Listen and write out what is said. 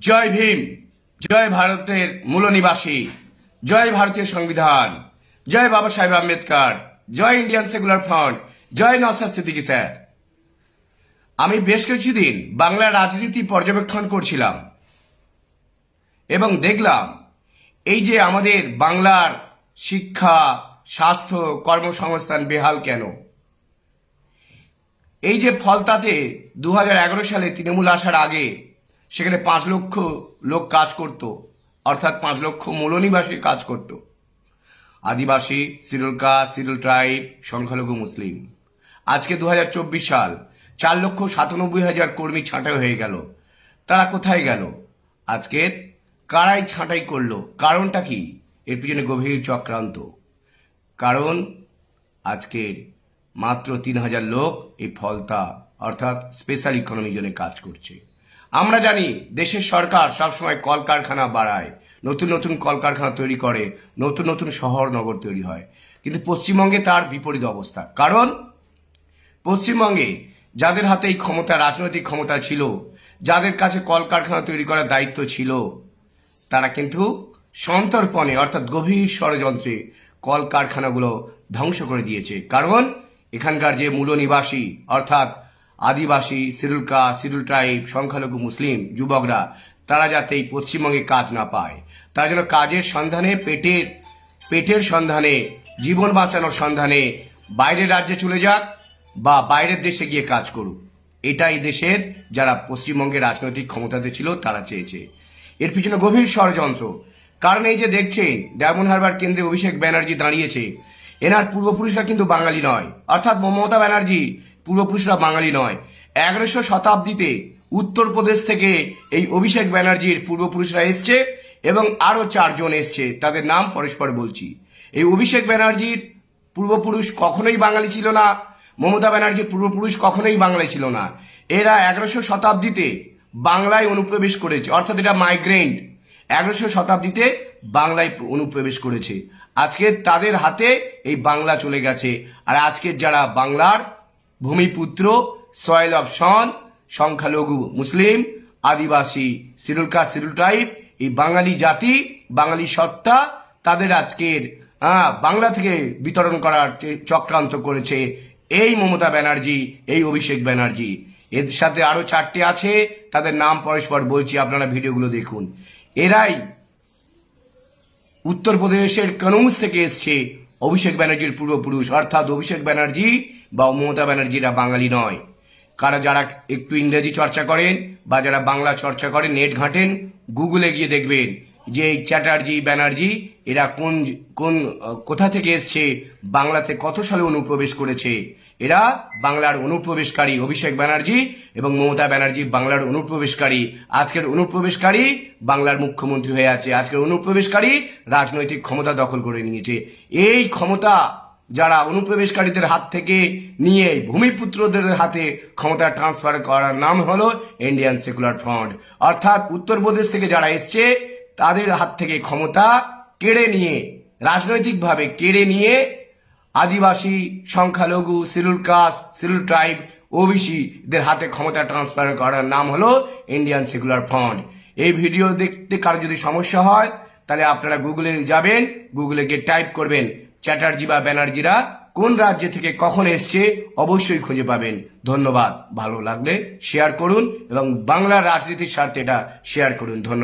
জয় ভীম, জয় ভারতের মূলনিবাসী, জয় ভারতীয় সংবিধান, জয় বাবা সাহেব আম্বেদকর, জয় ইন্ডিয়ান সেকুলার ফ্রন্ট, জয় নওশাদ সিদ্দিকী স্যার। আমি বেশ কিছুদিন বাংলার রাজনীতি পর্যবেক্ষণ করছিলাম এবং দেখলাম এই যে আমাদের বাংলার শিক্ষা, স্বাস্থ্য, কর্মসংস্থান বেহাল কেন। এই যে ফলতাতে 2011 সালে তৃণমূল আসার আগে সেখানে 5 লক্ষ লোক কাজ করত, অর্থাৎ 5 লক্ষ মূলনিবাসী কাজ করত, আদিবাসী, শিডিউল কাস্ট, শিডিউল ট্রাইব, সংখ্যালঘু মুসলিম। আজকে 2024 সাল, 4,97,000 কর্মী ছাঁটাই হয়ে গেল। তারা কোথায় গেল? আজকে কারাই ছাঁটাই করলো? কারণটা কি? এর পিছনে গভীর চক্রান্ত। কারণ আজকের মাত্র 3,000 লোক এই ফলতা অর্থাৎ স্পেশাল ইকোনমি জোনে কাজ করছে। আমরা জানি দেশের সরকার সবসময় কলকারখানা বাড়ায়, নতুন নতুন কলকারখানা তৈরি করে, নতুন নতুন শহর নগর তৈরি হয়, কিন্তু পশ্চিমবঙ্গে তার বিপরীত অবস্থা। কারণ পশ্চিমবঙ্গে যাদের হাতে এই ক্ষমতা, রাজনৈতিক ক্ষমতা ছিল, যাদের কাছে কলকারখানা তৈরি করার দায়িত্ব ছিল, তারা কিন্তু সন্তর্পণে অর্থাৎ গভীর ষড়যন্ত্রে কলকারখানাগুলো ধ্বংস করে দিয়েছে। কারণ এখানকার যে মূল নিবাসী অর্থাৎ আদিবাসী, শিডিউল কাস্ট, শিডিউল ট্রাইব, সংখ্যালঘু মুসলিম যুবকরা, তারা যাতে এই পশ্চিমবঙ্গে কাজ না পায়, তার জন্য কাজের সন্ধানে, পেটের সন্ধানে, জীবন বাঁচানোর সন্ধানে বাইরের রাজ্যে চলে যাক বা বাইরের দেশে গিয়ে কাজ করুক। এটাই দেশের যারা পশ্চিমবঙ্গের রাজনৈতিক ক্ষমতাতে ছিল তারা চেয়েছে। এর পিছনে গভীর ষড়যন্ত্র। কারণ এই যে দেখছেন ডায়মন্ড হারবার কেন্দ্রে অভিষেক ব্যানার্জি দাঁড়িয়েছে, এনার পূর্বপুরুষরা কিন্তু বাঙালি নয়, অর্থাৎ মমতা ব্যানার্জি পূর্বপুরুষরা বাঙালি নয়। 11শো শতাব্দীতে উত্তরপ্রদেশ থেকে এই অভিষেক ব্যানার্জির পূর্বপুরুষরা এসছে এবং আরো 4 জন এসছে, তাদের নাম পরস্পর বলছি। এই অভিষেক ব্যানার্জির পূর্বপুরুষ কখনোই বাঙালি ছিল না, মমতা ব্যানার্জির পূর্বপুরুষ কখনোই বাঙালি ছিল না। এরা 11শো শতাব্দীতে বাংলায় অনুপ্রবেশ করেছে, অর্থাৎ এটা মাইগ্রেন্ট। 11শো শতাব্দীতে বাংলায় অনুপ্রবেশ করেছে। আজকে তাদের হাতে এই বাংলা চলে গেছে। আর আজকে যারা বাংলার ভূমিপুত্র, সয়েল অফ সন, সংখ্যালঘু মুসলিম, আদিবাসী, শিডিউল কাস্ট, শিডিউল ট্রাইব, এই বাঙালি জাতি, বাঙালি সত্তা, তাদের আজকের বাংলা থেকে বিতরণ করার চক্রান্ত করেছে এই মমতা ব্যানার্জি, এই অভিষেক ব্যানার্জি। এর সাথে আরো 4টে আছে, তাদের নাম পরস্পর বলছি, আপনারা ভিডিওগুলো দেখুন। এরাই উত্তরপ্রদেশের কনৌজ থেকে এসছে অভিষেক ব্যানার্জির পূর্বপুরুষ, অর্থাৎ অভিষেক ব্যানার্জি বা মমতা ব্যানার্জিরা বাঙালি নয়। যারা একটু ইংরেজি চর্চা করেন বা যারা বাংলা চর্চা করেন, নেট ঘাঁটেন, গুগলে গিয়ে দেখবেন যে এই চ্যাটার্জি, ব্যানার্জি এরা কোথা থেকে এসছে, বাংলাতে কত সালে অনুপ্রবেশ করেছে। এরা বাংলার অনুপ্রবেশকারী। অভিষেক ব্যানার্জি এবং মমতা ব্যানার্জি বাংলার অনুপ্রবেশকারী। আজকের অনুপ্রবেশকারী বাংলার মুখ্যমন্ত্রী হয়ে আছে, আজকের অনুপ্রবেশকারী রাজনৈতিক ক্ষমতা দখল করে নিয়েছে। এই ক্ষমতা যারা অনুপ্রবেশকারীদের হাত থেকে নিয়ে ভূমিপুত্রদের হাতে ক্ষমতা ট্রান্সফার করার নাম হলো ইন্ডিয়ান সেকুলার ফ্রন্ট। অর্থাৎ উত্তরপ্রদেশ থেকে যারা এসছে তাদের হাত থেকে ক্ষমতা কেড়ে নিয়ে, রাজনৈতিকভাবে কেড়ে নিয়ে, আদিবাসী, সংখ্যালঘু, শিডিউল কাস্ট, শিডিউল ট্রাইব, ওবিসিদের হাতে ক্ষমতা ট্রান্সফার করার নাম হলো ইন্ডিয়ান সেকুলার ফ্রন্ট। এই ভিডিও দেখতে কারো যদি সমস্যা হয় তাহলে আপনারা গুগলে যাবেন, গুগলে গিয়ে টাইপ করবেন চ্যাটার্জি বা ব্যানার্জিরা কোন রাজ্য থেকে কখন এসছে, অবশ্যই খুঁজে পাবেন। ধন্যবাদ। ভালো লাগলে শেয়ার করুন এবং বাংলার রাজনীতির স্বার্থে এটা শেয়ার করুন। ধন্যবাদ।